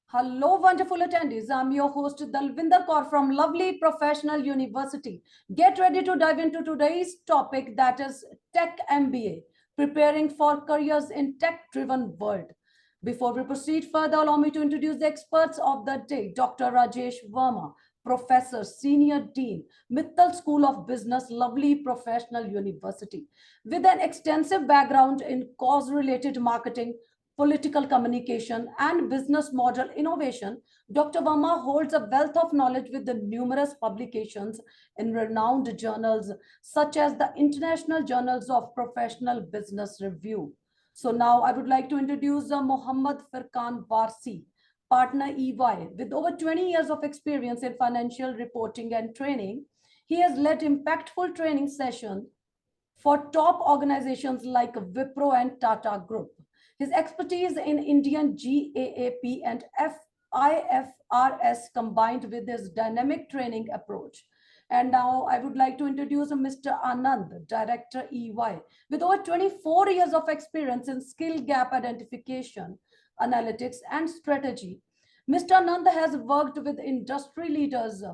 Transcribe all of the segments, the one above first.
Hello, wonderful attendees. I'm your host, Dalvinder Kaur from Lovely Professional University. Get ready to dive into today's topic, that is Tech MBA, preparing for careers in tech-driven world. Before we proceed further, allow me to introduce the experts of the day, Dr. Rajesh Verma, Professor, Senior Dean, Mittal School of Business, Lovely Professional University. With an extensive background in cause-related marketing, political communication, and business model innovation, Dr. Verma holds a wealth of knowledge with the numerous publications in renowned journals such as the International Journals of Professional Business Review. So now I would like to introduce Mohammad Firkan Barsi, partner EY, with over 20 years of experience in financial reporting and training. He has led impactful training sessions for top organizations like Wipro and Tata Group. His expertise in Indian GAAP and IFRS combined with his dynamic training approach. And now I would like to introduce Mr. Anand, Director EY, with over 24 years of experience in skill gap identification, analytics, and strategy. Mr. Anand has worked with industry leaders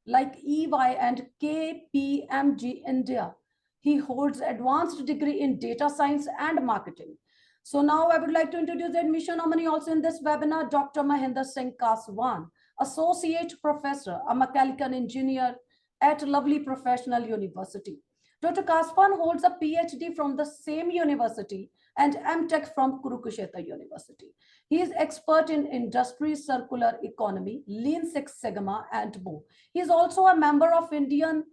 like EY and KPMG India. He holds advanced degree in data science and marketing. So now I would like to introduce the admission nominee also in this webinar, Dr. Mahinder Singh Kaswan, Associate Professor, a mechanical engineer at Lovely Professional University. Dr. Kaswan holds a PhD from the same university and MTech from Kurukshetra University. He is expert in industry, circular economy, Lean Six Sigma, and more. He is also a member of Indian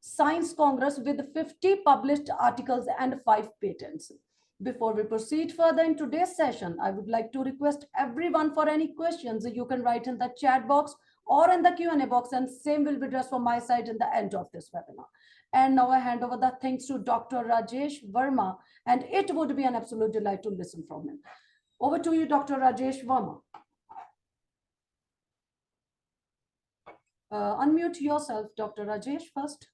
Science Congress with 50 published articles and 5 patents. Before we proceed further in today's session, I would like to request everyone for any questions you can write in the chat box or in the Q&A box, and same will be addressed from my side in the end of this webinar. And now I hand over the thanks to Dr. Rajesh Verma, and it would be an absolute delight to listen from him. Over to you, Dr. Rajesh Verma. Unmute yourself, Dr. Rajesh, first.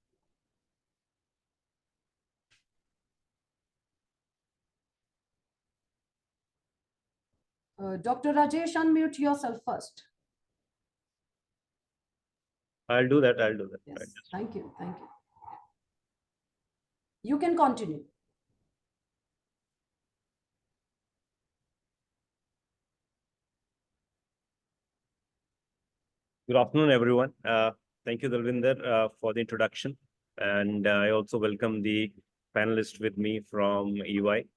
Dr. Rajesh, unmute yourself first. I'll do that. Yes, right. Thank you. You can continue. Good afternoon, everyone. Thank you, Dalvinder, for the introduction. And I also welcome the panelists with me from EY.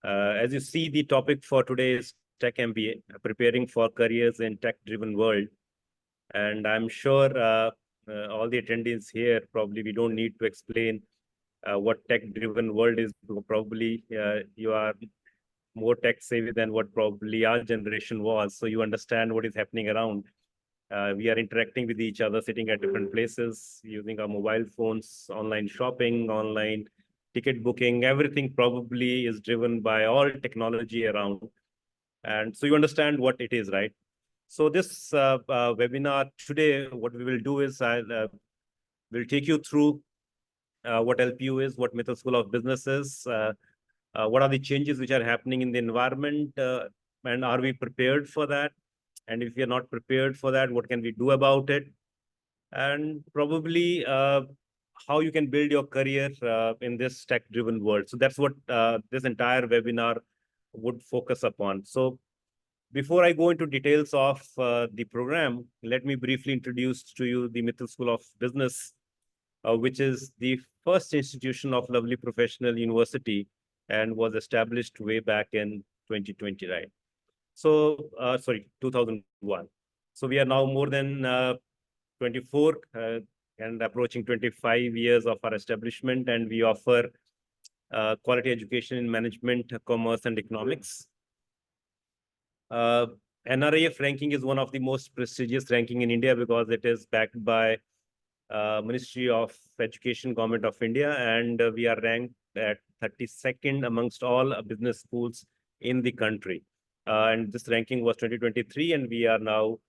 As you see, the topic for today is Tech MBA, preparing for careers in tech-driven world. And I'm sure all the attendees here, probably we don't need to explain what tech-driven world is. Probably you are more tech-savvy than what probably our generation was. So you understand what is happening around. We are interacting with each other, sitting at different places, using our mobile phones, online shopping, online ticket booking. Everything probably is driven by all technology around. And so you understand what it is, right? So this webinar today, what we will do is we'll take you through what LPU is, what Mittal School of Business is, what are the changes which are happening in the environment, and are we prepared for that? And if we are not prepared for that, what can we do about it? And probably how you can build your career in this tech-driven world. So that's what this entire webinar would focus upon. So before I go into details of the program, let me briefly introduce to you the Mittal School of Business, which is the first institution of Lovely Professional University and was established way back in 2020, right? So, 2001. So we are now more than 24 and approaching 25 years of our establishment, and we offer quality education in management, commerce, and economics. NRIF ranking is one of the most prestigious ranking in India because it is backed by Ministry of Education, Government of India, and we are ranked at 32nd amongst all business schools in the country. And this ranking was 2023, and we are now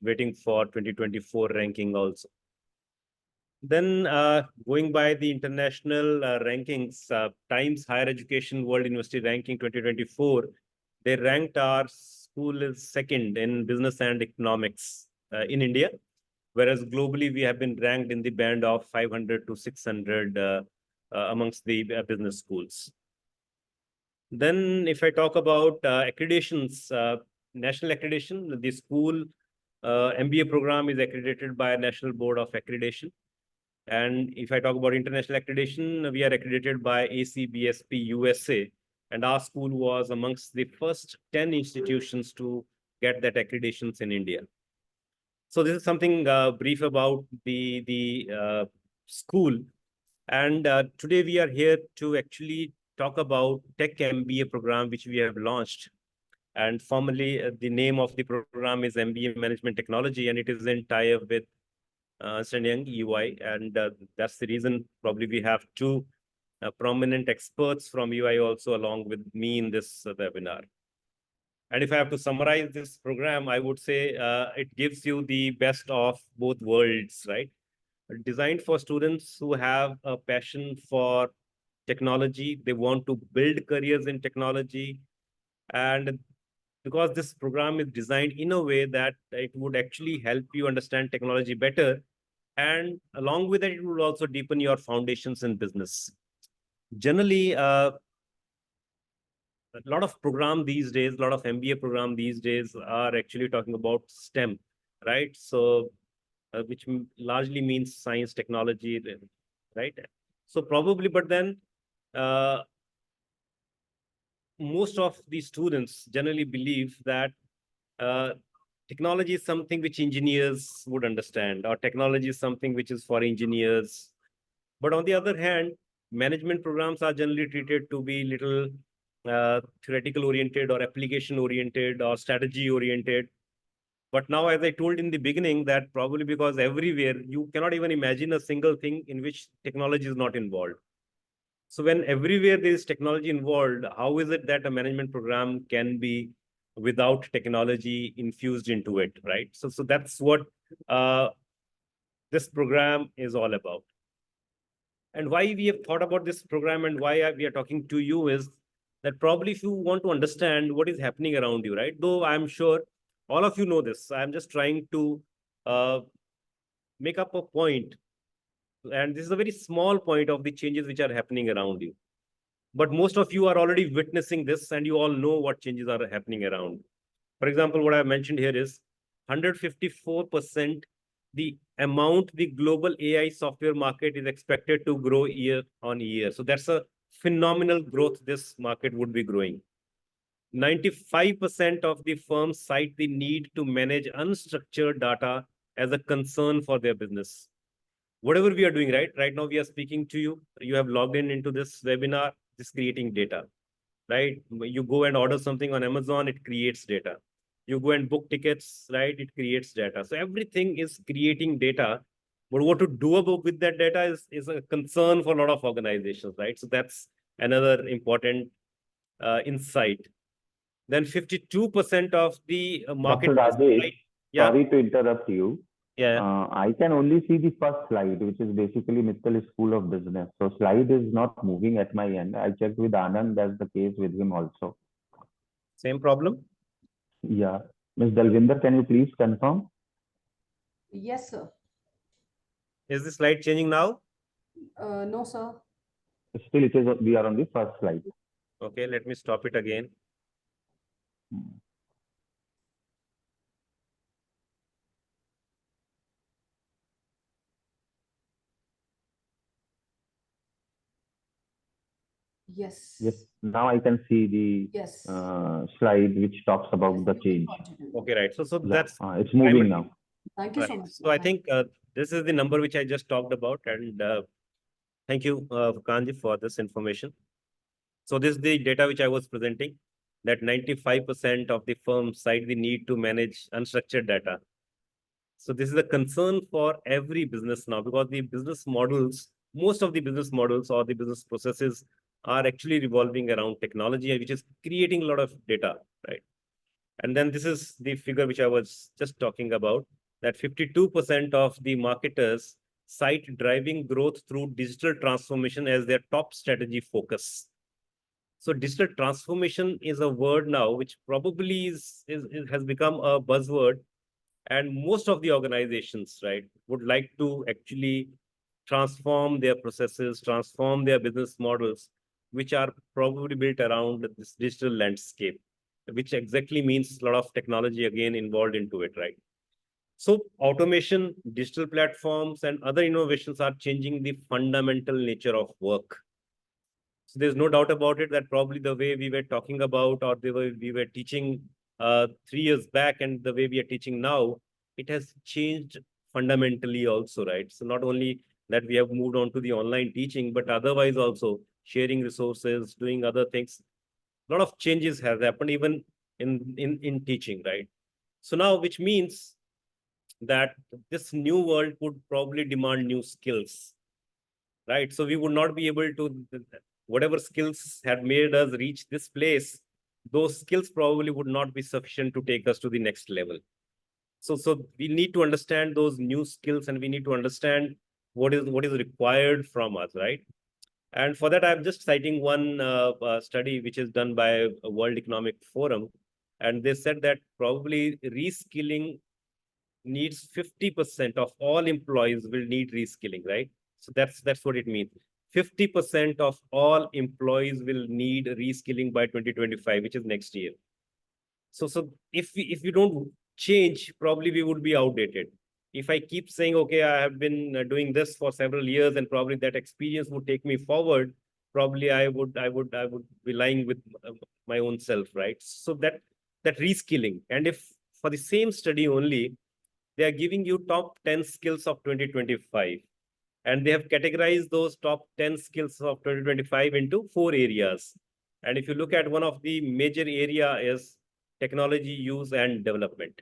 waiting for 2024 ranking also. Then going by the international rankings, Times Higher Education World University Ranking 2024, they ranked our school is second in business and economics in India, whereas globally we have been ranked in the band of 500 to 600 amongst the business schools. Then if I talk about accreditations, national accreditation, the school MBA program is accredited by a National Board of Accreditation. And if I talk about international accreditation, we are accredited by ACBSP USA. And our school was amongst the first 10 institutions to get that accreditations in India. So this is something brief about the school. And today we are here to actually talk about Tech MBA program, which we have launched. And formally, the name of the program is MBA Management Technology, and it is in tie-up with Ernst & Young EY. And that's the reason probably we have two prominent experts from EY also along with me in this webinar. And if I have to summarize this program, I would say it gives you the best of both worlds, right? Designed for students who have a passion for technology. They want to build careers in technology. And because this program is designed in a way that it would actually help you understand technology better. And along with it, it will also deepen your foundations in business. Generally, a lot of program these days, a lot of MBA program these days are actually talking about STEM, right? So, which largely means science, technology, right? So probably, but then most of the students generally believe that technology is something which engineers would understand, or technology is something which is for engineers. But on the other hand, management programs are generally treated to be little theoretical oriented or application oriented or strategy oriented. But now, as I told in the beginning, that probably because everywhere you cannot even imagine a single thing in which technology is not involved. So when everywhere there is technology involved, how is it that a management program can be without technology infused into it, right? So that's what this program is all about. And why we have thought about this program and why we are talking to you is that probably if you want to understand what is happening around you, right? Though I'm sure all of you know this, I'm just trying to make up a point. And this is a very small point of the changes which are happening around you. But most of you are already witnessing this and you all know what changes are happening around. For example, what I mentioned here is 154% the amount the global AI software market is expected to grow year on year. So that's a phenomenal growth this market would be growing. 95% of the firms cite the need to manage unstructured data as a concern for their business. Whatever we are doing, right now we are speaking to you, you have logged in into this webinar, this creating data, right? You go and order something on Amazon, it creates data. You go and book tickets, right? It creates data. So everything is creating data. But what to do about with that data is a concern for a lot of organizations, right? So that's another important insight. Then 52% of the market. Dr. Rajesh, yeah. sorry to interrupt you. Yeah. I can only see the first slide, which is basically Mittal School of Business. So slide is not moving at my end. I checked with Anand, that's the case with him also. Same problem? Yeah. Ms. Dalvinder, can you please confirm? Yes, sir. Is the slide changing now? No, sir. Still, it is. We are on the first slide. Okay, let me stop it again. Yes. Yes. Now I can see the Yes. slide which talks about Yes, the you can change. continue. Okay, right. So Yeah, that's it's moving now. Thank you so right. much. So I think this is the number which I just talked about, and thank you, Kanji, for this information. So this is the data which I was presenting, that 95% of the firms cite the need to manage unstructured data. So this is a concern for every business now, because the business models, most of the business models or the business processes are actually revolving around technology, which is creating a lot of data, right? And then this is the figure which I was just talking about, that 52% of the marketers cite driving growth through digital transformation as their top strategy focus. So digital transformation is a word now, which probably has become a buzzword. And most of the organizations, right, would like to actually transform their processes, transform their business models, which are probably built around this digital landscape, which exactly means a lot of technology again involved into it, right? So automation, digital platforms, and other innovations are changing the fundamental nature of work. So there's no doubt about it that probably the way we were talking about, or the way we were teaching 3 years back and the way we are teaching now, it has changed fundamentally also, right? So not only that we have moved on to the online teaching, but otherwise also sharing resources, doing other things. A lot of changes have happened even in teaching, right? So now, which means that this new world would probably demand new skills, right? So we would not be able to, whatever skills had made us reach this place, those skills probably would not be sufficient to take us to the next level. So we need to understand those new skills, and we need to understand what is required from us, right? And for that, I'm just citing one study which is done by a World Economic Forum, and they said that probably reskilling needs 50% of all employees will need reskilling, right? So that's what it means. 50% of all employees will need reskilling by 2025, which is next year. So if we don't change, probably we would be outdated. If I keep saying, okay, I have been doing this for several years, and probably that experience would take me forward, probably I would be lying with my own self, right? So that reskilling, and if for the same study only, they are giving you top 10 skills of 2025. And they have categorized those top 10 skills of 2025 into 4 areas. And if you look at one of the major area is technology use and development.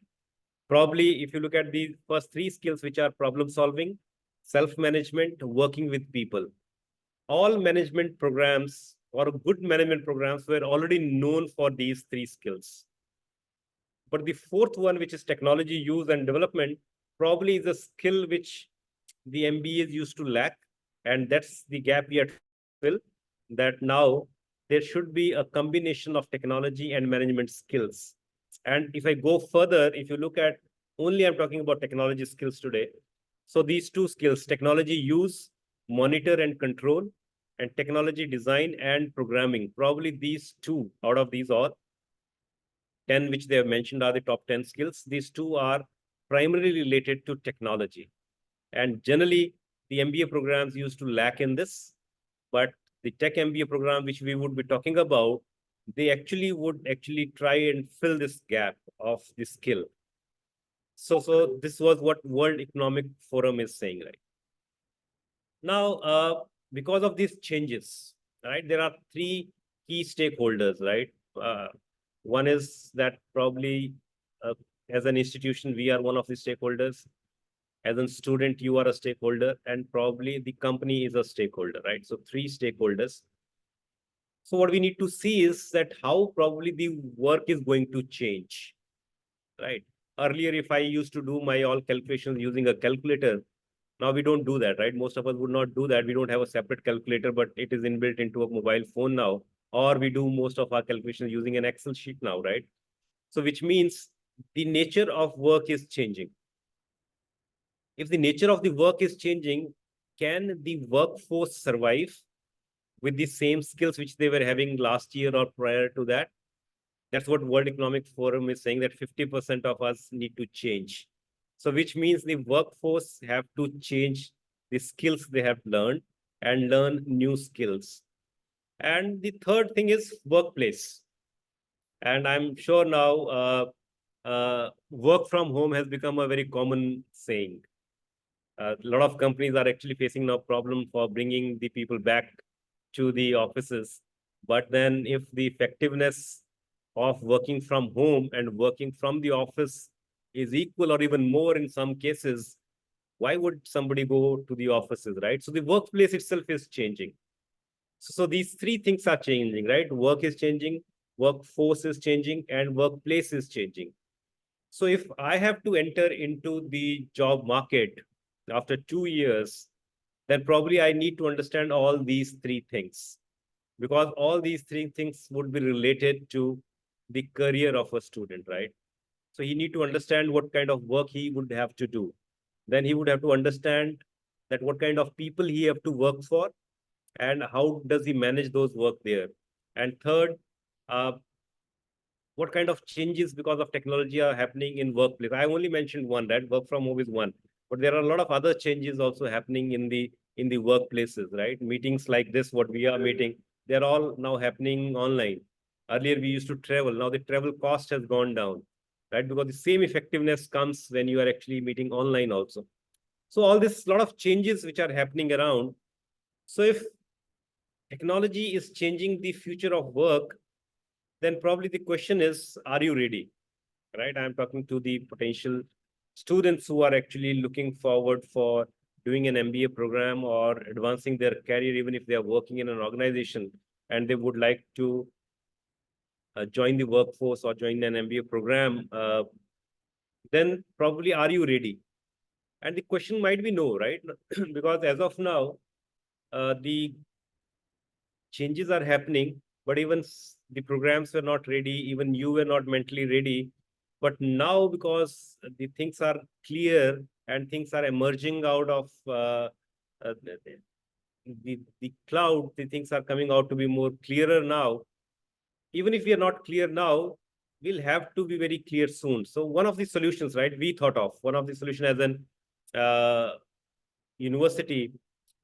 Probably if you look at the first three skills, which are problem solving, self-management, working with people, all management programs or good management programs were already known for these three skills. But the fourth one, which is technology use and development, probably is a skill which the MBAs used to lack. And that's the gap we are to fill, that now there should be a combination of technology and management skills. And if I go further, if you look at only I'm talking about technology skills today. So these two skills, technology use, monitor and control, and technology design and programming, probably these two out of these all 10 which they have mentioned are the top 10 skills. These two are primarily related to technology. And generally, the MBA programs used to lack in this, but the tech MBA program, which we would be talking about, they would try and fill this gap of the skill. So this was what World Economic Forum is saying, right? Now, because of these changes, right, there are three key stakeholders, right? One is that probably as an institution, we are one of the stakeholders. As a student, you are a stakeholder, and probably the company is a stakeholder, right? So three stakeholders. So what we need to see is that how probably the work is going to change, right? Earlier, if I used to do my all calculations using a calculator, now we don't do that, right? Most of us would not do that. We don't have a separate calculator, but it is inbuilt into a mobile phone now, or we do most of our calculations using an Excel sheet now, right? So which means the nature of work is changing. If the nature of the work is changing, can the workforce survive with the same skills which they were having last year or prior to that? That's what World Economic Forum is saying, that 50% of us need to change. So which means the workforce have to change the skills they have learned and learn new skills. And the third thing is workplace. And I'm sure now work from home has become a very common saying. A lot of companies are actually facing no problem for bringing the people back to the offices. But then if the effectiveness of working from home and working from the office is equal or even more in some cases, why would somebody go to the offices, right? So the workplace itself is changing. So these three things are changing, right? Work is changing, workforce is changing, and workplace is changing. So if I have to enter into the job market after 2 years, then probably I need to understand all these three things. because all these three things would be related to the career of a student, right? So he need to understand what kind of work he would have to do. Then he would have to understand that what kind of people he have to work for and how does he manage those work there. And third, uh, what kind of changes because of technology are happening in workplace. I only mentioned one, right? Work from home is one, but there are a lot of other changes also happening in the workplaces, right? Meetings like this, what we are meeting, they're all now happening online. Earlier we used to travel, now the travel cost has gone down, right? Because the same effectiveness comes when you are actually meeting online also. So all this lot of changes which are happening around. So if technology is changing the future of work, then probably the question is, are you ready? Right? I'm talking to the potential students who are actually looking forward for doing an MBA program or advancing their career, even if they are working in an organization and they would like to join the workforce or join an MBA program, then probably are you ready? And the question might be no, right? Because as of now, the changes are happening, but even the programs were not ready, even you were not mentally ready. But now, because the things are clear and things are emerging out of uh, the cloud, the things are coming out to be more clearer now. Even if we are not clear now, we'll have to be very clear soon. So one of the solutions, right, we thought of, one of the solution as an university,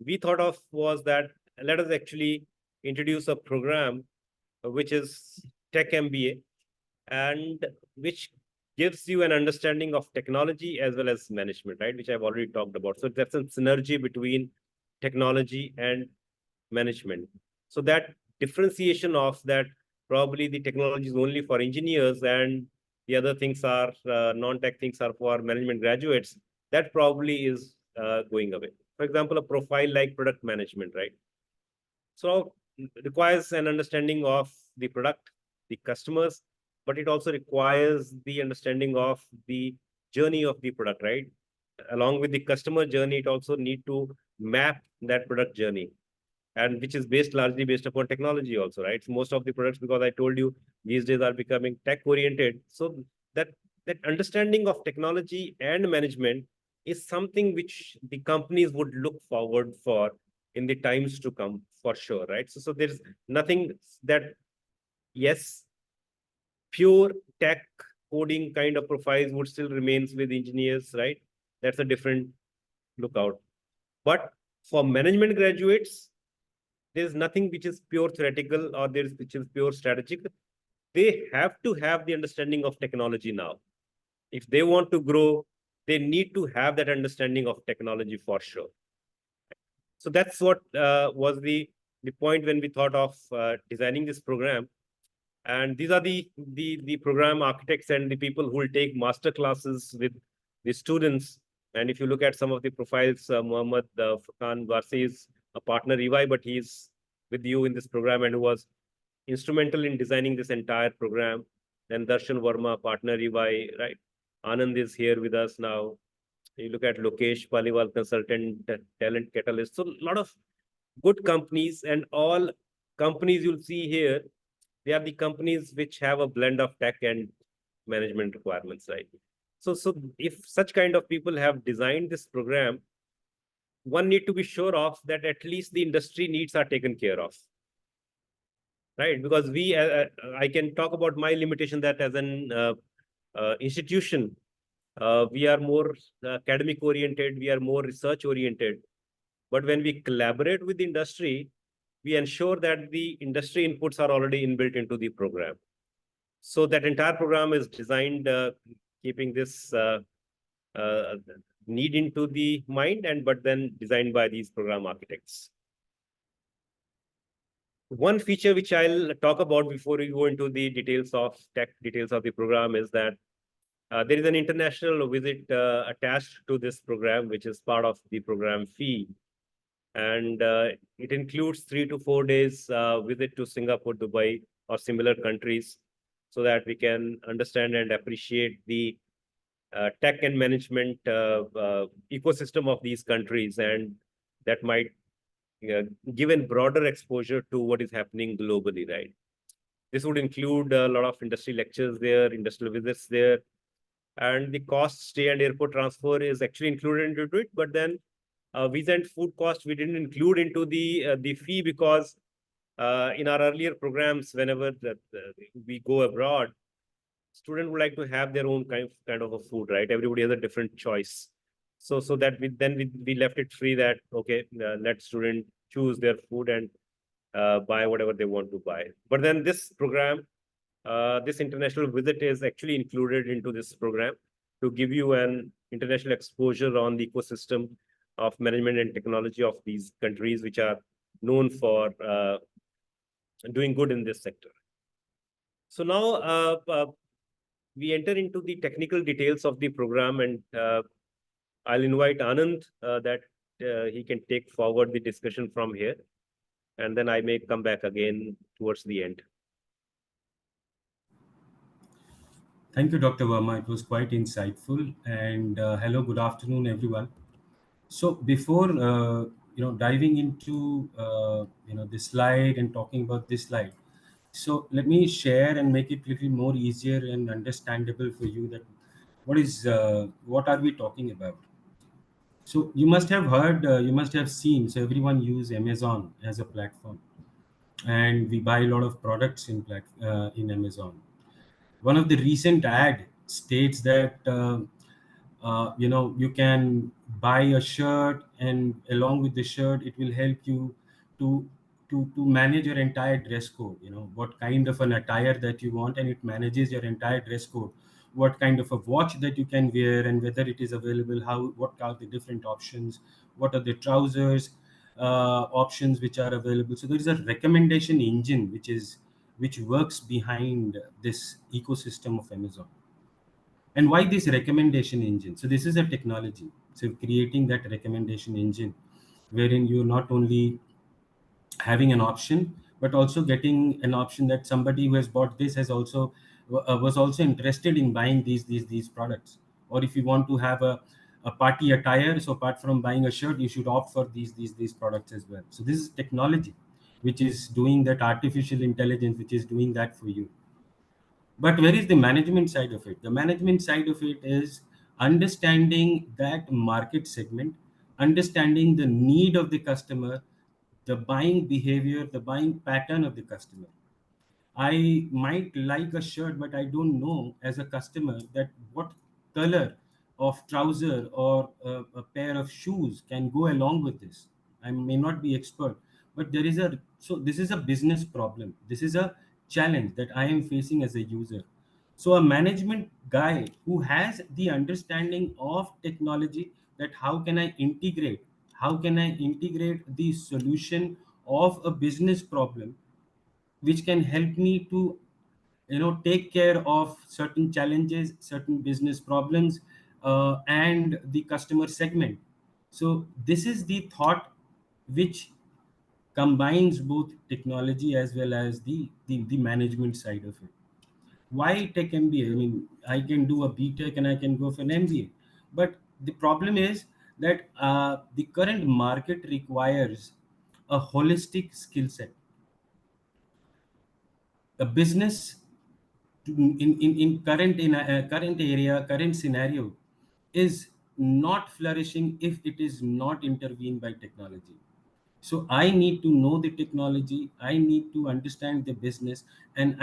we thought of was that let us actually introduce a program which is Tech MBA, and which gives you an understanding of technology as well as management, right? Which I've already talked about. So that's a synergy between technology and management. So that differentiation of that, probably the technology is only for engineers and the other things are non-tech things are for management graduates, that probably is going away. For example, a profile like product management, right? So it requires an understanding of the product, the customers, but it also requires the understanding of the journey of the product, right? Along with the customer journey, it also need to map that product journey, and which is largely based upon technology also, right? So most of the products, because I told you, these days are becoming tech oriented. So that that understanding of technology and management is something which the companies would look forward for in the times to come, for sure, right? So there's nothing that, yes, pure tech coding kind of profiles would still remains with engineers, right? That's a different lookout. But for management graduates, there's nothing which is pure theoretical or there's which is pure strategic. They have to have the understanding of technology now. If they want to grow, they need to have that understanding of technology for sure. So that's what was the point when we thought of designing this program. And these are the program architects and the people who will take master classes with the students. And if you look at some of the profiles, Mohammed Furqan Warsi is a partner EY, but he's with you in this program and who was instrumental in designing this entire program. Then Darshan Verma, partner EY, right? Anand is here with us now. You look at Lokesh Paliwal, consultant, talent catalyst. So a lot of good companies, and all companies you'll see here, they are the companies which have a blend of tech and management requirements, right? So if such kind of people have designed this program, one need to be sure of that at least the industry needs are taken care of, right? Because I can talk about my limitation that as an institution, we are more academic oriented, we are more research oriented. But when we collaborate with the industry, we ensure that the industry inputs are already inbuilt into the program. So that entire program is designed keeping this need into the mind, and but then designed by these program architects. One feature which I'll talk about before we go into the details of tech details of the program is that there is an international visit attached to this program, which is part of the program fee. And it includes 3 to 4 days visit to Singapore, Dubai, or similar countries, so that we can understand and appreciate the tech and management ecosystem of these countries. And that might given broader exposure to what is happening globally, right? This would include a lot of industry lectures there, industrial visits there, and the cost, stay and airport transfer is actually included into it. But then visa and food cost we didn't include into the fee, because in our earlier programs, whenever we go abroad, student would like to have their own kind of a food, right? Everybody has a different choice. So that we left it free, that okay, let student choose their food and buy whatever they want to buy. But then this program, this international visit is actually included into this program to give you an international exposure on the ecosystem of management and technology of these countries, which are known for doing good in this sector. So now we enter into the technical details of the program, and I'll invite Anand that he can take forward the discussion from here, and then I may come back again towards the end. Thank you, Dr. Verma. It was quite insightful. And hello, good afternoon, everyone. So before diving into the slide and talking about this slide, so let me share and make it a little more easier and understandable for you that what are we talking about. So you must have heard, you must have seen. So everyone use Amazon as a platform, and we buy a lot of products in Amazon. One of the recent ad states that you can buy a shirt, and along with the shirt it will help you to to manage your entire dress code, what kind of an attire that you want, and it manages your entire dress code, what kind of a watch that you can wear, and whether it is available, what are the different options, what are the trousers options which are available. So there is a recommendation engine which works behind this ecosystem of Amazon. And why this recommendation engine? So this is a technology. So creating that recommendation engine, wherein you're not only having an option, but also getting an option that somebody who has bought this has also was also interested in buying these products. Or if you want to have a party attire, so apart from buying a shirt, you should opt for these products as well. So this is technology which is doing that, artificial intelligence which is doing that for you. But where is the management side of it? The management side of it is understanding that market segment, understanding the need of the customer, the buying behavior, the buying pattern of the customer. I might like a shirt, but I don't know as a customer that what color of trouser or a pair of shoes can go along with this. I may not be expert, but this is a business problem. This is a challenge that I am facing as a user. So a management guy who has the understanding of technology, that how can I integrate the solution of a business problem which can help me to take care of certain challenges, certain business problems, and the customer segment. So this is the thought which combines both technology as well as the management side of it. Why tech MBA? I mean, I can do a BTech and I can go for an MBA, but the problem is that the current market requires a holistic skill set. A business in current area, current scenario, is not flourishing if it is not intervened by technology. So I need to know the technology, I need to understand the business, and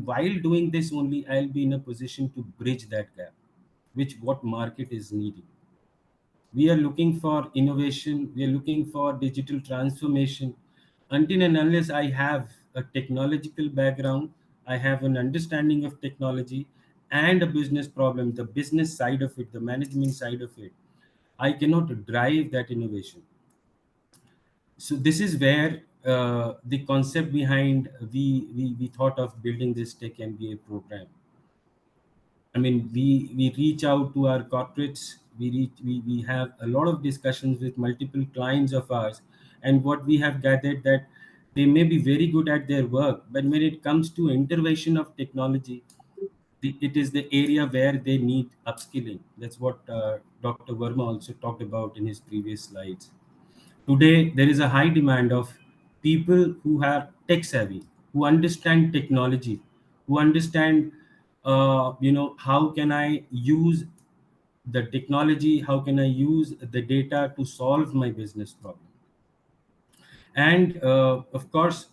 while doing this only, I'll be in a position to bridge that gap, which what market is needing. We are looking for innovation, we are looking for digital transformation. Until and unless I have a technological background, I have an understanding of technology and a business problem, the business side of it, the management side of it, I cannot drive that innovation. So this is where the concept behind we thought of building this tech MBA program. I mean, we reach out to our corporates. We have a lot of discussions with multiple clients of ours, and what we have gathered that they may be very good at their work, but when it comes to intervention of technology, it is the area where they need upskilling. That's what Dr. Verma also talked about in his previous slides. Today, there is a high demand of people who are tech savvy, who understand technology, who understand, how can I use the technology, how can I use the data to solve my business problem. And of course,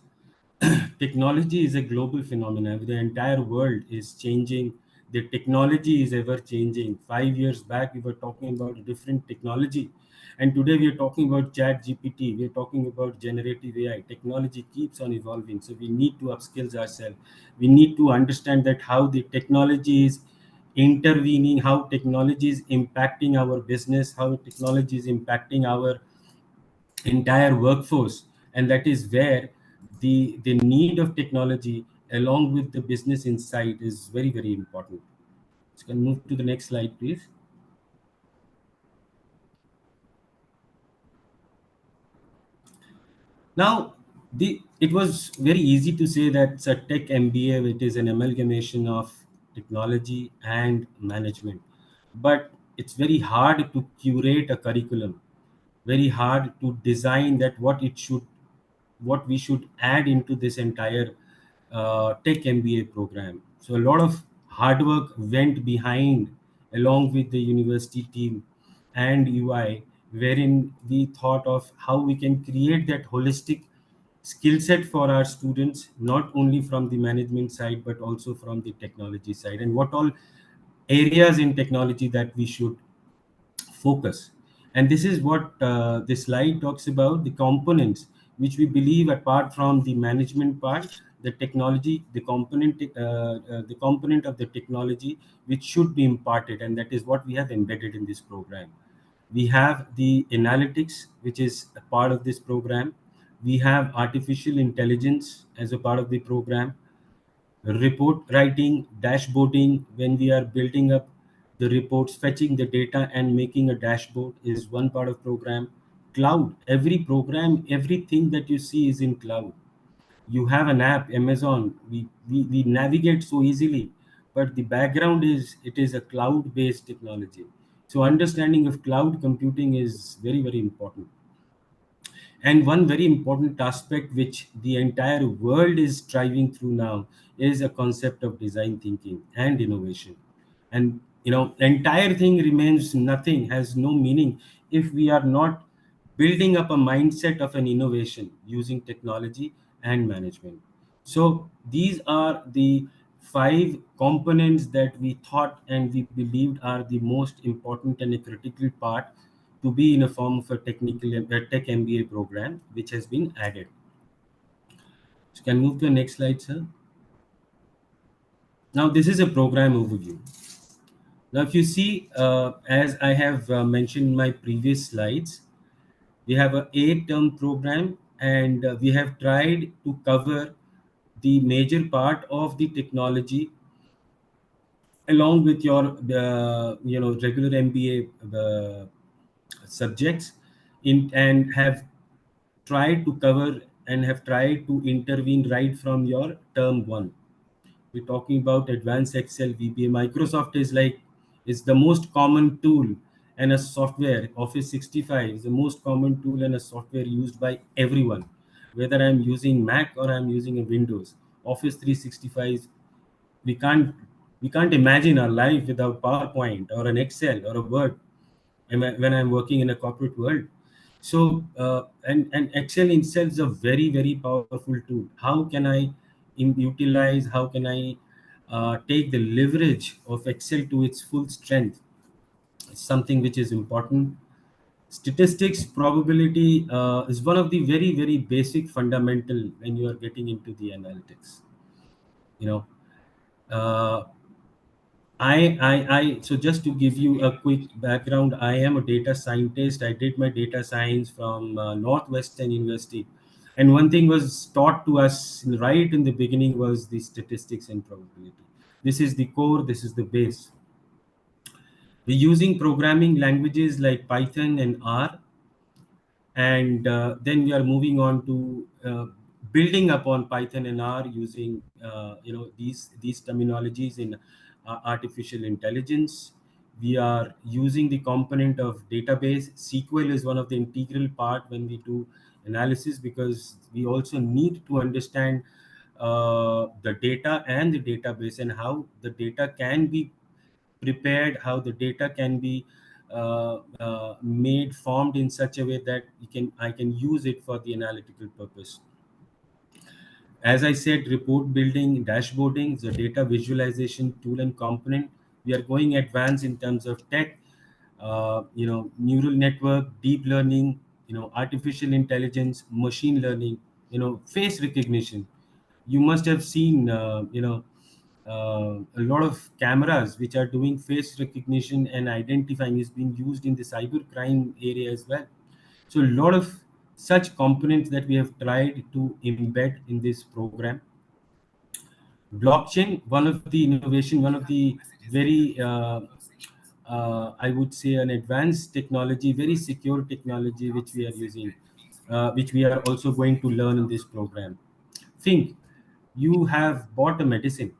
technology is a global phenomenon. The entire world is changing. The technology is ever changing. 5 years back, we were talking about a different technology. And today we are talking about chat GPT. We are talking about generative AI. Technology keeps on evolving. So we need to upskill ourselves. We need to understand that how the technology is intervening, how technology is impacting our business, how technology is impacting our entire workforce. And that is where the need of technology along with the business insight is very, very important. So can move to the next slide, please. Now, it was very easy to say that it's a tech MBA, which is an amalgamation of technology and management. But it's very hard to curate a curriculum, very hard to design that what we should add into this entire tech MBA program. So a lot of hard work went behind along with the university team and UI, wherein we thought of how we can create that holistic skill set for our students, not only from the management side, but also from the technology side, and what all areas in technology that we should focus. And this is what this slide talks about, the components which we believe, apart from the management part, the technology, the component of the technology which should be imparted, and that is what we have embedded in this program. We have the analytics, which is a part of this program. We have artificial intelligence as a part of the program. Report writing, dashboarding, when we are building up the reports, fetching the data and making a dashboard is one part of program. Cloud, every program, everything that you see is in cloud. You have an app, Amazon, we navigate so easily, but the background is, it is a cloud based technology. So understanding of cloud computing is very, very important. And one very important aspect which the entire world is striving through now is a concept of design thinking and innovation. And entire thing remains nothing, has no meaning, if we are not building up a mindset of an innovation using technology and management. So these are the 5 components that we thought and we believed are the most important and a critical part to be in a form of a tech MBA program, which has been added. So can move to the next slide, sir. Now this is a program overview. Now if you see, as I have mentioned in my previous slides, we have a 8-term program, and we have tried to cover the major part of the technology along with your regular MBA subjects, and have tried to cover and have tried to intervene right from your term 1. We're talking about advanced Excel, VBA. Microsoft is the most common tool, and a software. Office 65 is the most common tool and a software used by everyone, whether I'm using Mac or I'm using a Windows. Office 365, we can't we can't imagine our life without PowerPoint or an Excel or a Word when I'm working in a corporate world. So and Excel itself is a very, very powerful tool. How can I utilize, how can I take the leverage of Excel to its full strength? It's something which is important. Statistics, probability is one of the very, very basic fundamental when you are getting into the analytics. You know, uh, so just to give you a quick background, I am a data scientist. I did my data science from Northwestern University. And one thing was taught to us right in the beginning was the statistics and probability. This is the core, this is the base. We're using programming languages like Python and R, and then we are moving on to building upon Python and R using these terminologies in artificial intelligence. We are using the component of database. SQL is one of the integral part when we do analysis, because we also need to understand the data and the database, and how the data can be prepared, how the data can be made, formed in such a way that I can use it for the analytical purpose. As I said, report building, dashboarding, the data visualization tool and component. We are going advanced in terms of tech, neural network, deep learning, artificial intelligence, machine learning, face recognition. You must have seen, a lot of cameras which are doing face recognition and identifying is being used in the cyber crime area as well. So a lot of such components that we have tried to embed in this program. Blockchain, one of the innovation, one of the very I would say an advanced technology, very secure technology which we are using, which we are also going to learn in this program. Think, you have bought a medicine,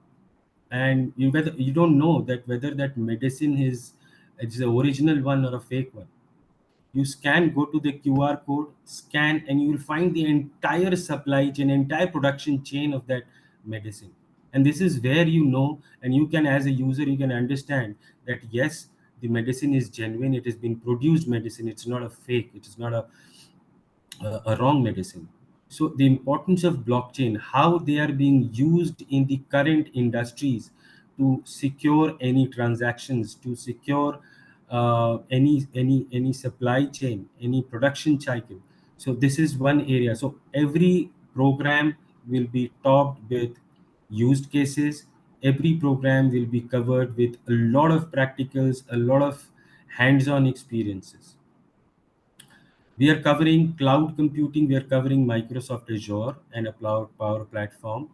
and you don't know that whether that medicine is the original one or a fake one. You go to the QR code, scan, and you will find the entire supply chain, entire production chain of that medicine. And this is where, and you can, as a user, you can understand that yes, the medicine is genuine, it has been produced medicine, it's not a fake, it is not a wrong medicine. So the importance of blockchain, how they are being used in the current industries to secure any transactions, to secure any supply chain, any production cycle. So this is one area. So every program will be topped with used cases. Every program will be covered with a lot of practicals, a lot of hands-on experiences. We are covering cloud computing, we are covering Microsoft Azure and a cloud power platform.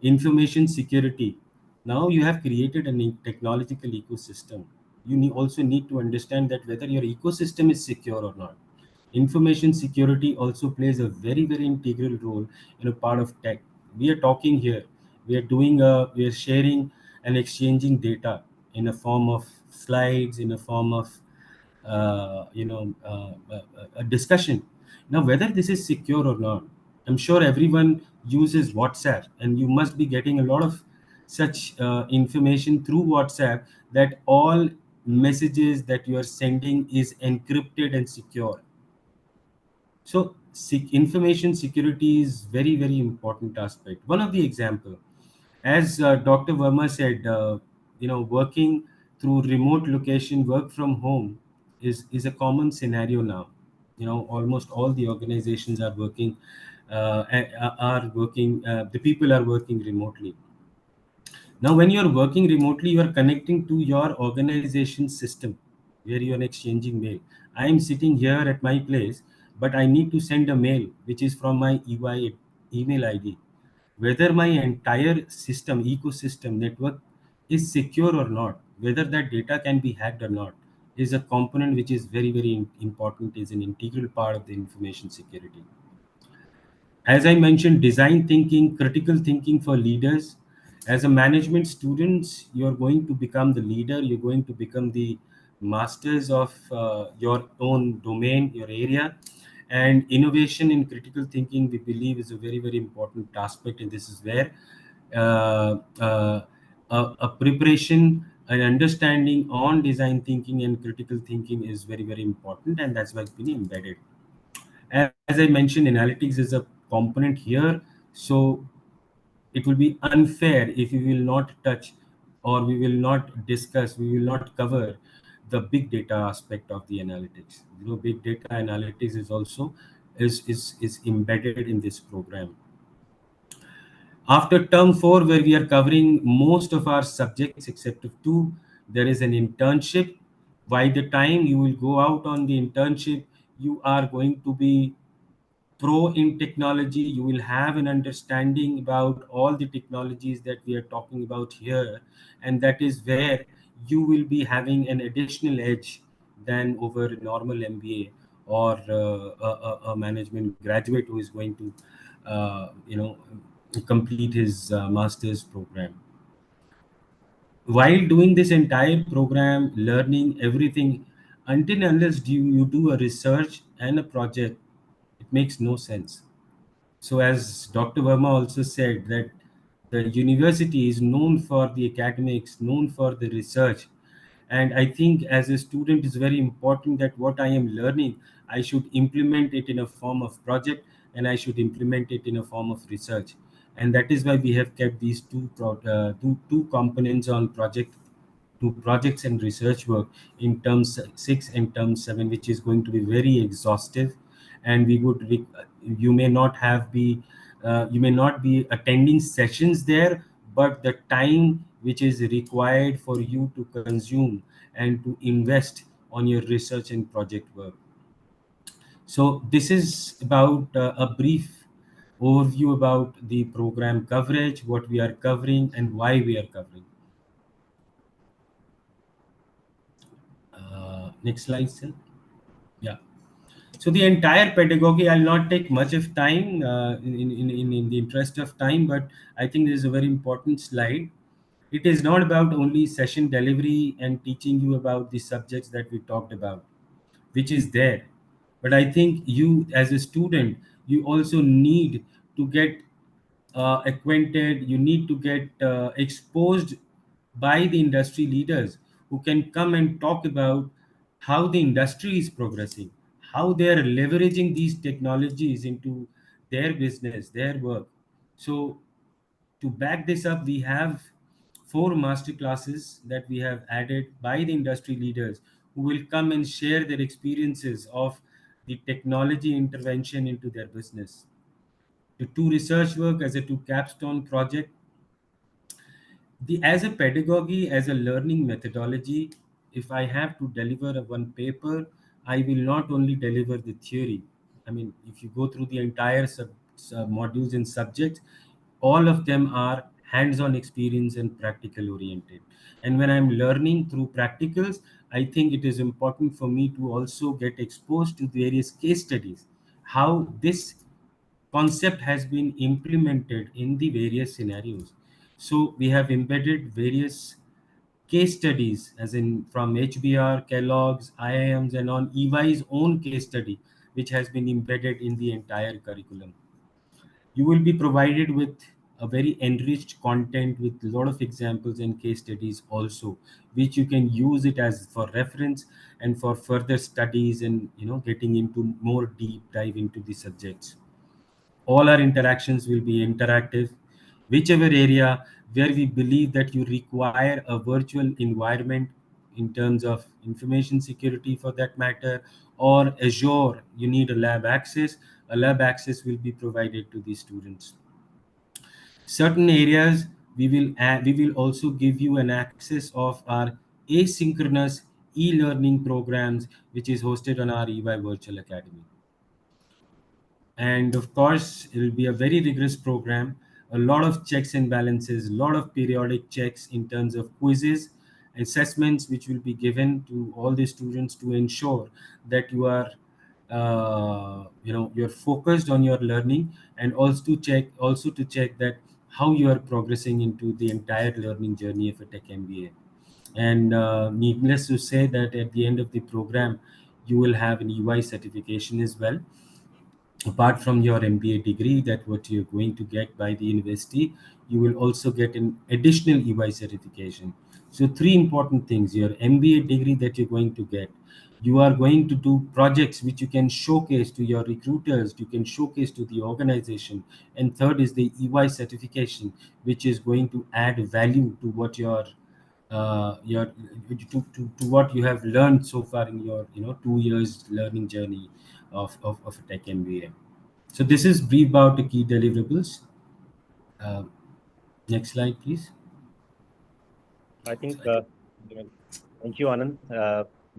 Information security. Now you have created a technological ecosystem. You also need to understand that whether your ecosystem is secure or not. Information security also plays a very, very integral role in a part of tech. We are talking here. We are sharing and exchanging data in a form of slides, in a form of a discussion. Now, whether this is secure or not, I'm sure everyone uses WhatsApp, and you must be getting a lot of such information through WhatsApp, that all messages that you are sending is encrypted and secure. So information security is very, very important aspect. One of the example, as Dr. Verma said, working through remote location, work from home is a common scenario now. Almost all the organizations are working, the people are working remotely. Now, when you are working remotely, you are connecting to your organization system where you are exchanging mail. I am sitting here at my place, but I need to send a mail which is from my EY email ID. Whether my entire system, ecosystem, network is secure or not, whether that data can be hacked or not, is a component which is very, very important, is an integral part of the information security. As I mentioned, design thinking, critical thinking for leaders. As a management students, you're going to become the leader, you're going to become the masters of your own domain, your area. And innovation in critical thinking, we believe, is a very, very important aspect. And this is where a preparation, an understanding on design thinking and critical thinking is very, very important. And that's why it's been embedded. As I mentioned, analytics is a component here. So it will be unfair if we will not touch, or we will not discuss, we will not cover the big data aspect of the analytics. Big data analytics is also is embedded in this program. After term 4, where we are covering most of our subjects except of 2, there is an internship. By the time you will go out on the internship, you are going to be pro in technology. You will have an understanding about all the technologies that we are talking about here, and that is where you will be having an additional edge than over a normal MBA or a management graduate who is going to complete his master's program. while doing this entire program, learning everything, until and unless you do a research and a project, it makes no sense. So, as Dr. Verma also said, that the university is known for the academics, known for the research. And I think as a student, it's very important that what I am learning, I should implement it in a form of project, and I should implement it in a form of research. And that is why we have kept these two components on project to projects and research work in term 6 and term 7, which is going to be very exhaustive. And we would you may not have be you may not be attending sessions there, but the time which is required for you to consume and to invest on your research and project work. So this is about a brief overview about the program coverage, what we are covering and why we are covering. Next slide, sir. Yeah. So the entire pedagogy, I'll not take much of time in the interest of time, but I think this is a very important slide. It is not about only session delivery and teaching you about the subjects that we talked about, which is there. But I think you, as a student, you also need to get acquainted, you need to get exposed by the industry leaders who can come and talk about how the industry is progressing, how they are leveraging these technologies into their business, their work. So, to back this up, we have 4 master classes that we have added by the industry leaders who will come and share their experiences of the technology intervention into their business. The 2 research work as a 2 capstone project. The as a pedagogy, as a learning methodology, if I have to deliver one paper, I will not only deliver the theory. I mean, if you go through the entire modules and subjects, all of them are hands-on experience and practical oriented. And when I'm learning through practicals, I think it is important for me to also get exposed to various case studies, how this concept has been implemented in the various scenarios. So we have embedded various case studies, as in from HBR, Kellogg's, IIM's, and on EY's own case study, which has been embedded in the entire curriculum. You will be provided with a very enriched content with a lot of examples and case studies also, which you can use it as for reference and for further studies and getting into more deep dive into the subjects. All our interactions will be interactive. Whichever area where we believe that you require a virtual environment in terms of information security for that matter, or Azure, you need a lab access will be provided to the students. Certain areas we will also give you an access of our asynchronous e-learning programs, which is hosted on our EY Virtual Academy. And of course, it will be a very rigorous program, a lot of checks and balances, a lot of periodic checks in terms of quizzes, assessments, which will be given to all the students to ensure that you are you're focused on your learning, and also to check that how you are progressing into the entire learning journey of a tech MBA. And needless to say that at the end of the program, you will have an EY certification as well. Apart from your MBA degree, that what you're going to get by the university, you will also get an additional EY certification. So 3 important things: your MBA degree that you're going to get, you are going to do projects which you can showcase to your recruiters, you can showcase to the organization, and third is the EY certification, which is going to add value to what to what you have learned so far in your 2 years learning journey of a tech MBA. So this is brief about the key deliverables. Uh, Next slide, please. I think, So I think thank you, Anand.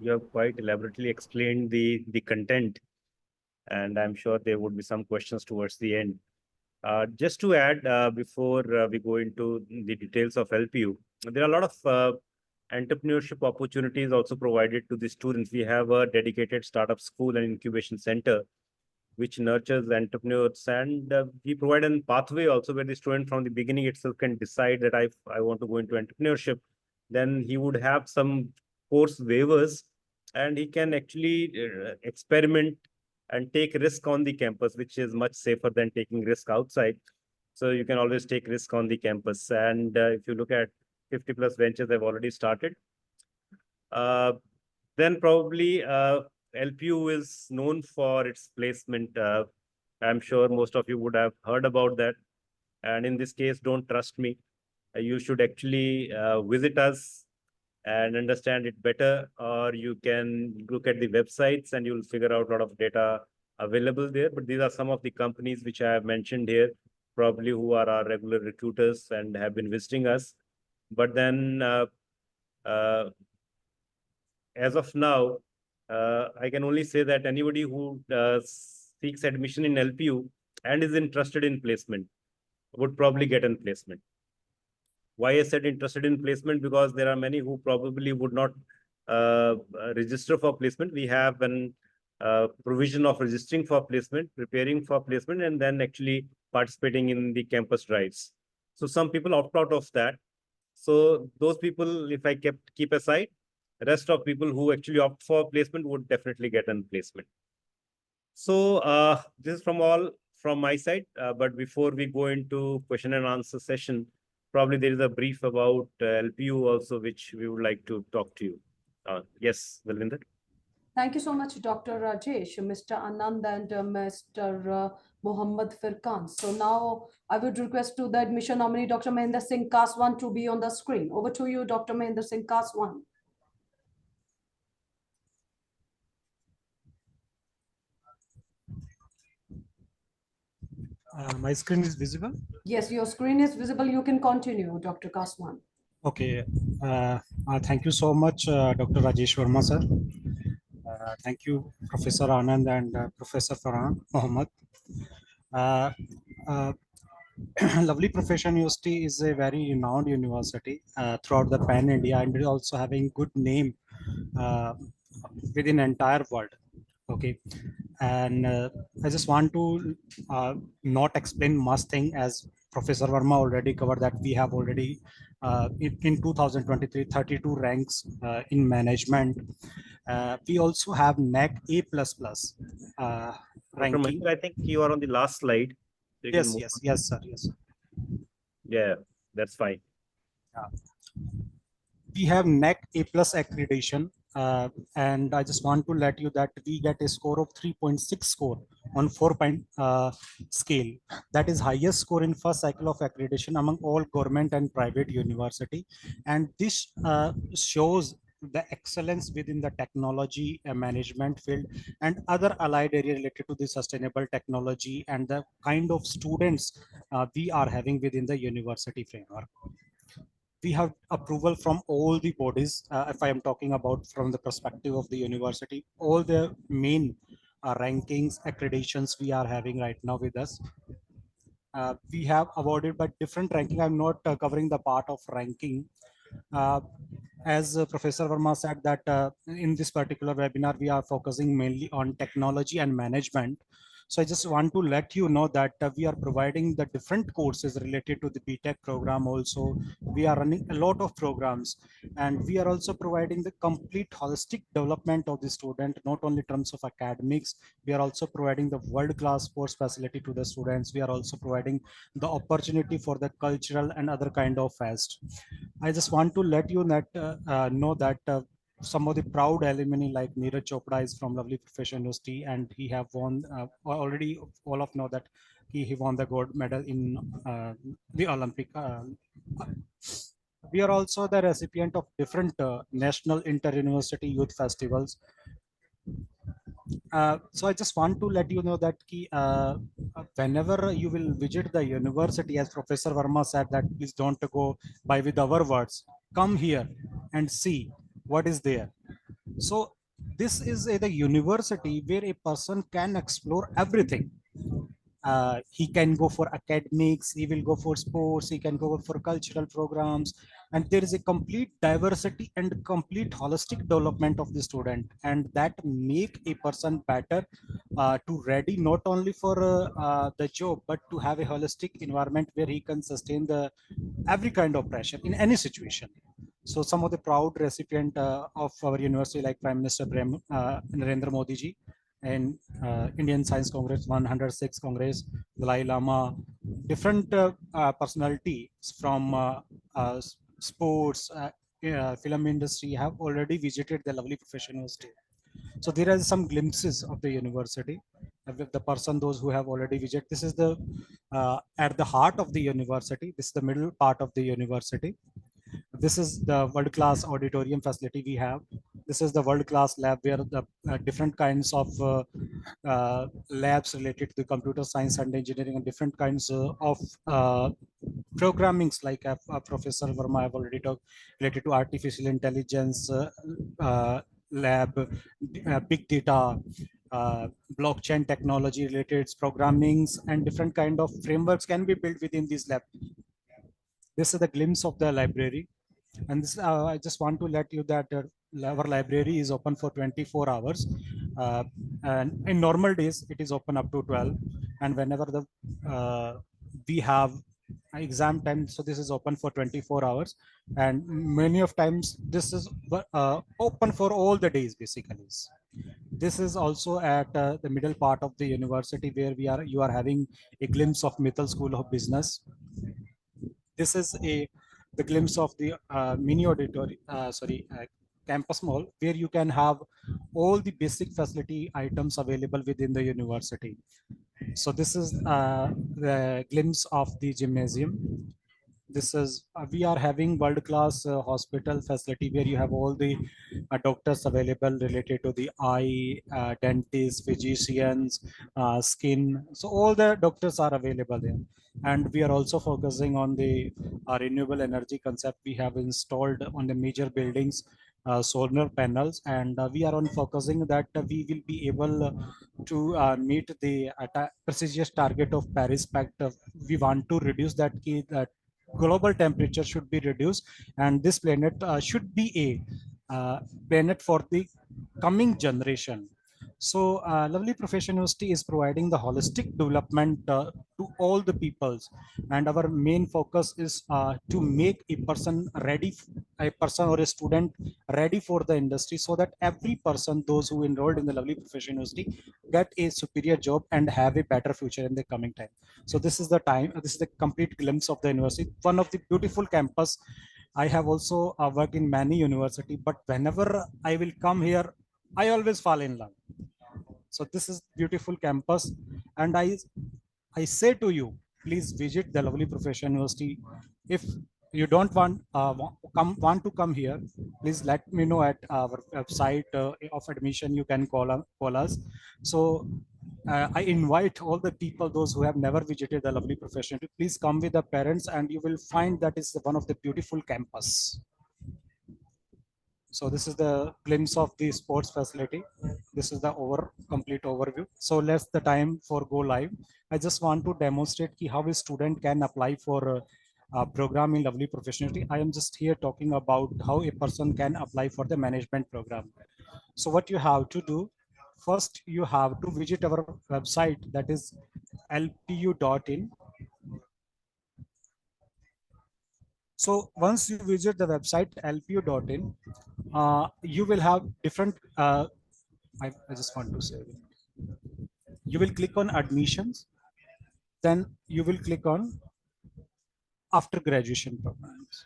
You have quite elaborately explained the content, and I'm sure there would be some questions towards the end. Just to add, before we go into the details of LPU, there are a lot of entrepreneurship opportunities also provided to the students. We have a dedicated startup school and incubation center which nurtures entrepreneurs, and we provide a pathway also where the student from the beginning itself can decide that I want to go into entrepreneurship. then he would have some course waivers, and he can actually experiment and take risk on the campus, which is much safer than taking risk outside. So you can always take risk on the campus. And if you look at 50 plus ventures have already started. Then probably LPU is known for its placement. I'm sure most of you would have heard about that. And in this case, don't trust me. You should actually visit us and understand it better, or you can look at the websites and you'll figure out a lot of data available there. But these are some of the companies which I have mentioned here, probably who are our regular recruiters and have been visiting us. But then as of now, I can only say that anybody who seeks admission in LPU and is interested in placement would probably get a placement. Why I said interested in placement? Because there are many who probably would not register for placement. We have an provision of registering for placement, preparing for placement, and then actually participating in the campus drives. So some people opt out of that. So those people, if I keep aside, the rest of people who actually opt for placement would definitely get a placement. So this is from my side. But before we go into question and answer session, probably there is a brief about LPU also, which we would like to talk to you. Yes, Dalvinder. Thank you so much, Dr. Rajesh, Mr. Anand, and Mr. Mohammad Firkan. So now I would request to the admission nominee, Dr. Mahinder Singh Kaswan, to be on the screen. Over to you, Dr. Mahinder Singh Kaswan. My screen is visible? Yes, your screen is visible. You can continue, Dr. Kaswan. Okay. Thank you so much, Dr. Rajesh Verma, sir. Thank you, Professor Anand and Professor Farhan Mohammed. Lovely Profession University is a very renowned university throughout the pan India, and also having good name within entire world. Okay, and I just want to not explain much thing, as Professor Verma already covered that we have already in 2023 32 ranks in management. We also have NAC A++ ranking. Mahindra, I think you are on the last slide. Yes, sir. Yes. Yeah, that's fine. We have NAC A+ accreditation, and I just want to let you that we get a score of 3.6 score on 4-point scale. That is highest score in first cycle of accreditation among all government and private university, and this shows the excellence within the technology management field and other allied area related to the sustainable technology and the kind of students we are having within the university framework. We have approval from all the bodies. If I am talking about from the perspective of the university, all the main rankings, accreditations we are having right now with us. We have awarded by different ranking. I'm not covering the part of ranking. As Professor Verma said that in this particular webinar, we are focusing mainly on technology and management. So I just want to let you know that we are providing the different courses related to the BTech program. Also, we are running a lot of programs, and we are also providing the complete holistic development of the student, not only in terms of academics. We are also providing the world-class sports facility to the students. We are also providing the opportunity for the cultural and other kind of fest. I just want to let you know that some of the proud alumni like Neeraj Chopra is from Lovely Profession University, and he have won already. All of know that he won the gold medal in the Olympic. We are also the recipient of different national inter-university youth festivals. So I just want to let you know that whenever you will visit the university, as Professor Verma said, that please don't go by with our words. Come here and see what is there. So this is the university where a person can explore everything. He can go for academics, he will go for sports, he can go for cultural programs, and there is a complete diversity and complete holistic development of the student, and that make a person better to ready not only for the job, but to have a holistic environment where he can sustain the every kind of pressure in any situation. So some of the proud recipient of our university, like Prime Minister Narendra Modi ji, and Indian Science Congress 106 Congress, Dalai Lama, different personalities from sports, film industry have already visited the lovely professional university. So there are some glimpses of the university with the person, those who have already visited. This is the at the heart of the university. This is the middle part of the university. This is the world-class auditorium facility we have. This is the world-class lab where the different kinds of labs related to computer science and engineering and different kinds of programmings, like Professor Verma have already talked, related to artificial intelligence lab, big data, blockchain technology related programmings, and different kind of frameworks can be built within this lab. This is the glimpse of the library. And this, I just want to let you that our library is open for 24 hours. And in normal days, it is open up to 12. And whenever we have exam time, so this is open for 24 hours. And many of times, this is open for all the days, basically. This is also at the middle part of the university, where you are having a glimpse of Mithil School of Business. This is the glimpse of the mini auditorium, campus mall, where you can have all the basic facility items available within the university. So this is the glimpse of the gymnasium. This is we are having world-class hospital facility, where you have all the doctors available related to the eye, dentists, physicians, skin. So all the doctors are available there. And we are also focusing on the renewable energy concept. We have installed on the major buildings solar panels, and we are on focusing that we will be able to meet the prestigious target of Paris Pact. We want to reduce that key, that global temperature should be reduced, and this planet should be a planet for the coming generation. So Lovely Profession University is providing the holistic development to all the peoples, and our main focus is to make a person ready, a person or a student ready for the industry, so that every person, those who enrolled in the Lovely Profession University, get a superior job and have a better future in the coming time. So this is the time, this is the complete glimpse of the university, one of the beautiful campus. I have also worked in many university, but whenever I will come here, I always fall in love. So this is beautiful campus, and I say to you, please visit the Lovely Profession University. If you don't want to come here, please let me know at our website of admission. You can call us. So I invite all the people, those who have never visited the Lovely Profession, to please come with the parents, and you will find that is one of the beautiful campus. So this is the glimpse of the sports facility. This is the complete overview. So let's the time for go live. I just want to demonstrate how a student can apply for a program in Lovely Professionality. I am just here talking about how a person can apply for the management program. So what you have to do, first you have to visit our website, that is lpu.in. So once you visit the website lpu.in, you will have different, I just want to say, you will click on admissions, then you will click on after graduation programs.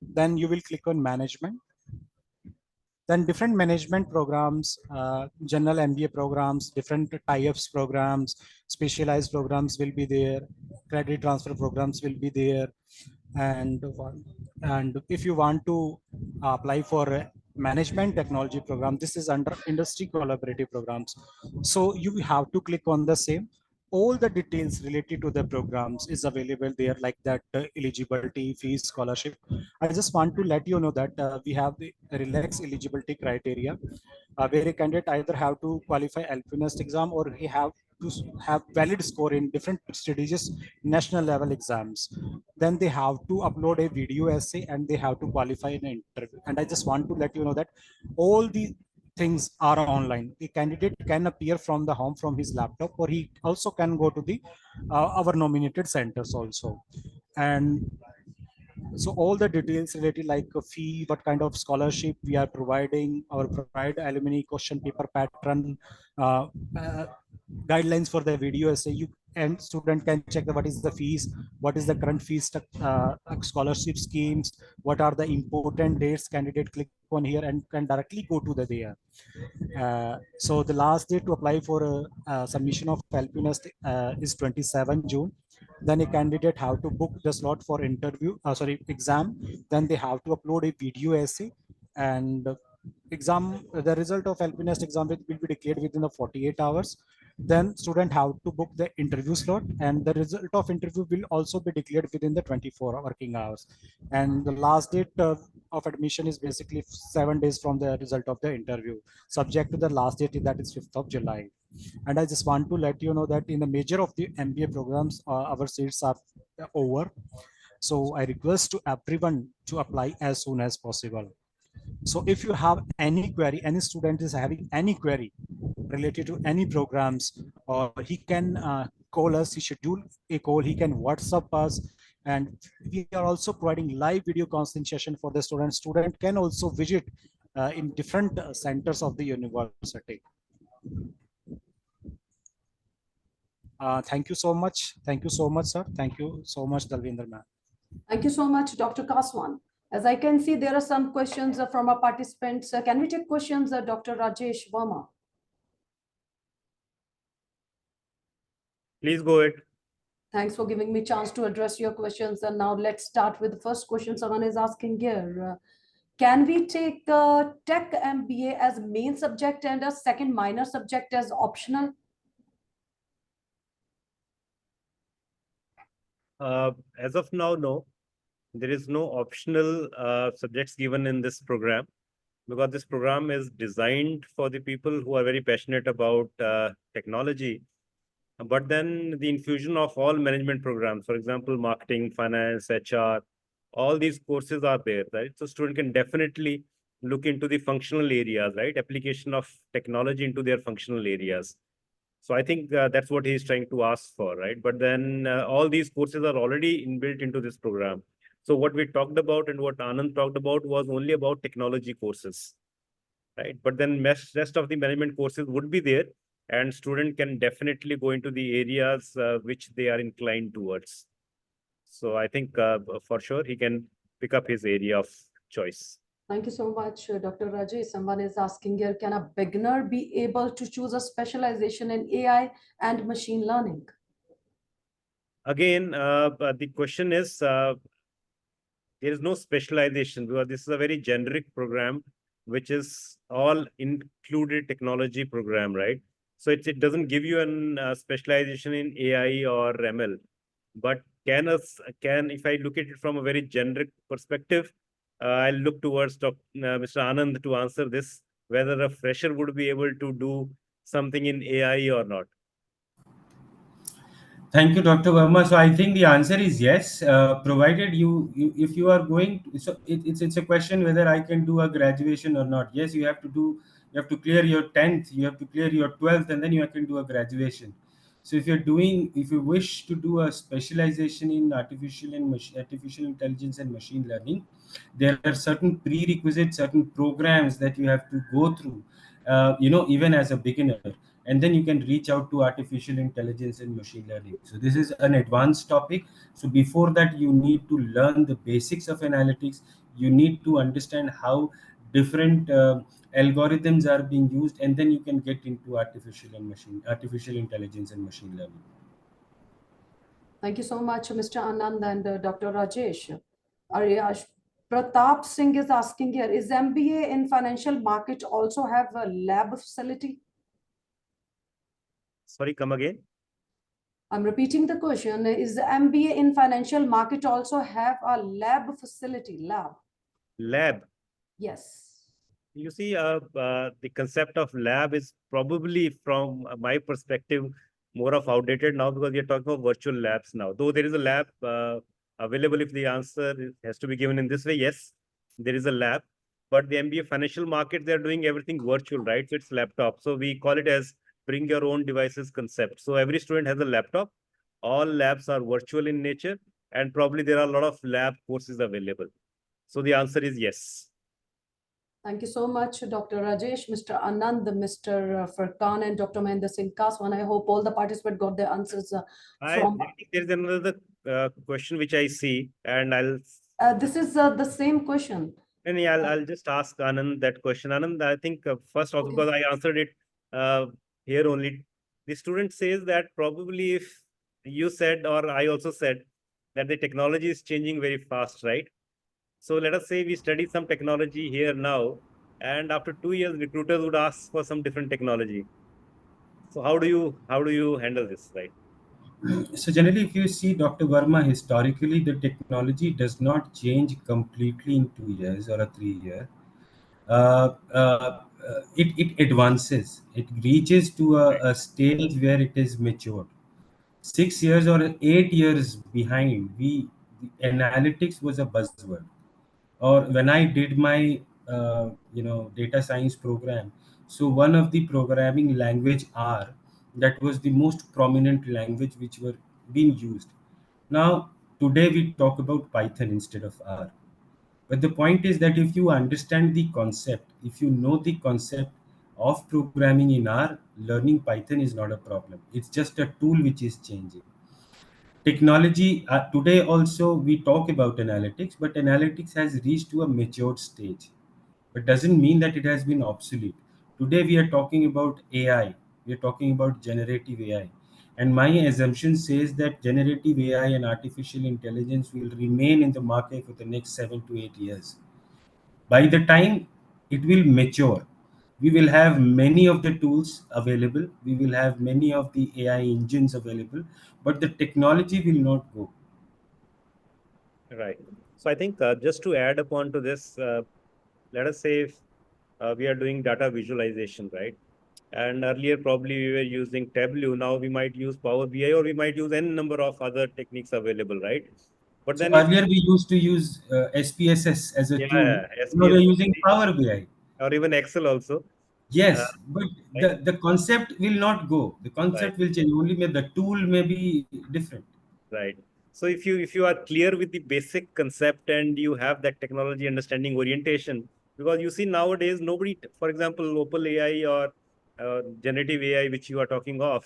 Then you will click on management. Then different management programs, general MBA programs, different tie-ups programs, specialized programs will be there, credit transfer programs will be there. And if you want to apply for a management technology program, this is under industry collaborative programs. So you have to click on the same. All the details related to the programs is available there, like that eligibility, fees, scholarship. I just want to let you know that we have the relaxed eligibility criteria, where a candidate either have to qualify Alpinist exam, or he have to have valid score in different prestigious national level exams. Then they have to upload a video essay, and they have to qualify in an interview. And I just want to let you know that all the things are online. The candidate can appear from the home from his laptop, or he also can go to the our nominated centers also. And so all the details related like a fee, what kind of scholarship we are providing, our provide alumni question paper pattern, uh, uh, guidelines for the video essay. You and student can check what is the fees, what is the current fees, scholarship schemes, what are the important dates. Candidate click on here and can directly go to the there. So the last date to apply for a submission of helpiness is 27 June. Then a candidate have to book the slot for interview, exam. Then they have to upload a video essay, and exam, the result of helpiness exam will be declared within the 48 hours. Then student have to book the interview slot, and the result of interview will also be declared within the 24 working hours. And the last date of admission is basically 7 days from the result of the interview, subject to the last date, that is 5th of July. And I just want to let you know that in the major of the MBA programs, our seats are over. So I request to everyone to apply as soon as possible. So if you have any query, any student is having any query related to any programs, or he can call us, he schedule a call, he can WhatsApp us. And we are also providing live video counseling session for the student. Student can also visit in different centers of the university. Thank you so much. Thank you so much, sir. Thank you so much, Dalvinder ma'am. Thank you so much, Dr. Kaswan. As I can see, there are some questions from our participants. Can we take questions, Dr. Rajesh Verma? Please go ahead. Thanks for giving me a chance to address your questions. And now let's start with the first question someone is asking here. Can we take Tech MBA as main subject and a second minor subject as optional? As of now, no. There is no optional subjects given in this program, because this program is designed for the people who are very passionate about technology. But then the infusion of all management programs, for example, marketing, finance, HR, all these courses are there, right? So student can definitely look into the functional areas, right? Application of technology into their functional areas. So I think that's what he's trying to ask for, right? But then all these courses are already inbuilt into this program. So what we talked about and what Anand talked about was only about technology courses, right? But then rest of the management courses would be there, and student can definitely go into the areas which they are inclined towards. So I think for sure he can pick up his area of choice. Thank you so much, Dr. Rajesh. Someone is asking here, can a beginner be able to choose a specialization in AI and machine learning? Again, the question is, there is no specialization, because this is a very generic program, which is all included technology program, right? So it doesn't give you a specialization in AI or ML. But if I look at it from a very generic perspective, I'll look towards Mr. Anand to answer this, whether a fresher would be able to do something in AI or not. Thank you, Dr. Verma. So I think the answer is yes, provided if you are going. So it's a question whether I can do a graduation or not. Yes, you have to clear your 10th, you have to clear your 12th, and then you can do a graduation. So if you wish to do a specialization in artificial intelligence and machine learning, there are certain prerequisites, certain programs that you have to go through. Even as a beginner, and then you can reach out to artificial intelligence and machine learning. So this is an advanced topic. So before that, you need to learn the basics of analytics. You need to understand how different algorithms are being used, and then you can get into artificial intelligence and machine learning. Thank you so much, Mr. Anand and Dr. Rajesh. Aryash Pratap Singh is asking here, is MBA in financial market also have a lab facility? Sorry, come again. I'm repeating the question. Is the MBA in financial market also have a lab facility? Lab. Yes. You see, the concept of lab is probably, from my perspective, more of outdated now, because we are talking about virtual labs now. Though there is a lab available, if the answer has to be given in this way, yes, there is a lab. but the MBA financial market, they're doing everything virtual, right? So it's laptop. So we call it as bring your own devices concept. So every student has a laptop. All labs are virtual in nature, and probably there are a lot of lab courses available. So the answer is yes. Thank you so much, Dr. Rajesh, Mr. Anand, Mr. Furqan, and Dr. Mahendra Singh Kaswan. I hope all the participants got their answers I from. think there's another question which I see, and this is the same question. And yeah, I'll just ask Anand that question. Anand, I think first also Okay. because I answered it here only. The student says that probably if you said or I also said that the technology is changing very fast, right? So let us say we study some technology here now, and after 2 years, recruiters would ask for some different technology. So how do you handle this, right? So generally, if you see Dr. Verma, historically, the technology does not change completely in 2 years or a 3 year. It advances. It reaches to a stage where it is matured. 6 years or 8 years behind, the analytics was a buzzword. Or when I did my data science program, so one of the programming language R, that was the most prominent language which were being used. Now today we talk about Python instead of R. But the point is that if you understand the concept, if you know the concept of programming in R, learning Python is not a problem. It's just a tool which is changing. Technology today also we talk about analytics, but analytics has reached to a matured stage, but doesn't mean that it has been obsolete. Today we are talking about AI, we are talking about generative AI, and my assumption says that generative AI and artificial intelligence will remain in the market for the next 7 to 8 years. By the time it will mature, we will have many of the tools available, we will have many of the AI engines available, but the technology will not go. Right. So I think just to add upon to this, let us say if we are doing data visualization, right? And earlier, probably we were using Tableau. Now we might use Power BI or we might use n number of other techniques available, right? But So then if earlier we used to use SPSS as a tool. yeah, Now we're SPS using Power BI. or even Excel also, uh, Yes, but right? the concept will not go. The Right. concept will change. Only the tool may be different. Right. So if you are clear with the basic concept and you have that technology understanding orientation, because you see nowadays nobody, for example, Opal AI or generative AI, which you are talking of,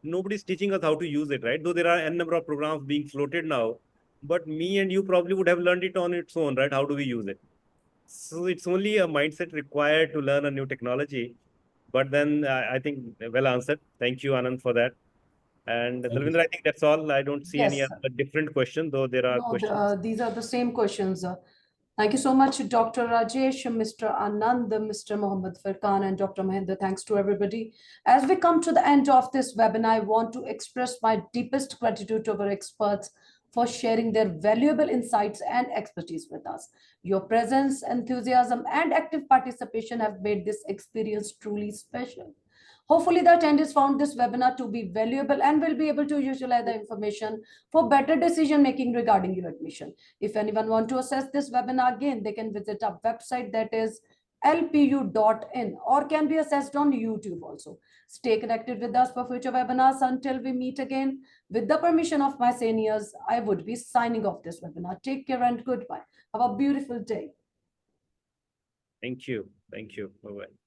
nobody's teaching us how to use it, right? Though there are n number of programs being floated now, but me and you probably would have learned it on its own, right? How do we use it? So it's only a mindset required to learn a new technology. But then I think well answered. Thank you, Anand, for that. And Thank you. Dalvinder, I think that's all. I don't see any Yes. other different question, though there are No, questions. these are the same questions. Thank you so much, Dr. Rajesh, Mr. Anand, Mr. Mohammed Furqan, and Dr. Mahendra. Thanks to everybody. As we come to the end of this webinar, I want to express my deepest gratitude to our experts for sharing their valuable insights and expertise with us. Your presence, enthusiasm, and active participation have made this experience truly special. Hopefully, the attendees found this webinar to be valuable and will be able to utilize the information for better decision making regarding your admission. If anyone want to access this webinar again, they can visit our website, that is lpu.in, or can be accessed on YouTube also. Stay connected with us for future webinars until we meet again. With the permission of my seniors, I would be signing off this webinar. Take care and goodbye. Have a beautiful day. Thank you. Thank you. Bye-bye.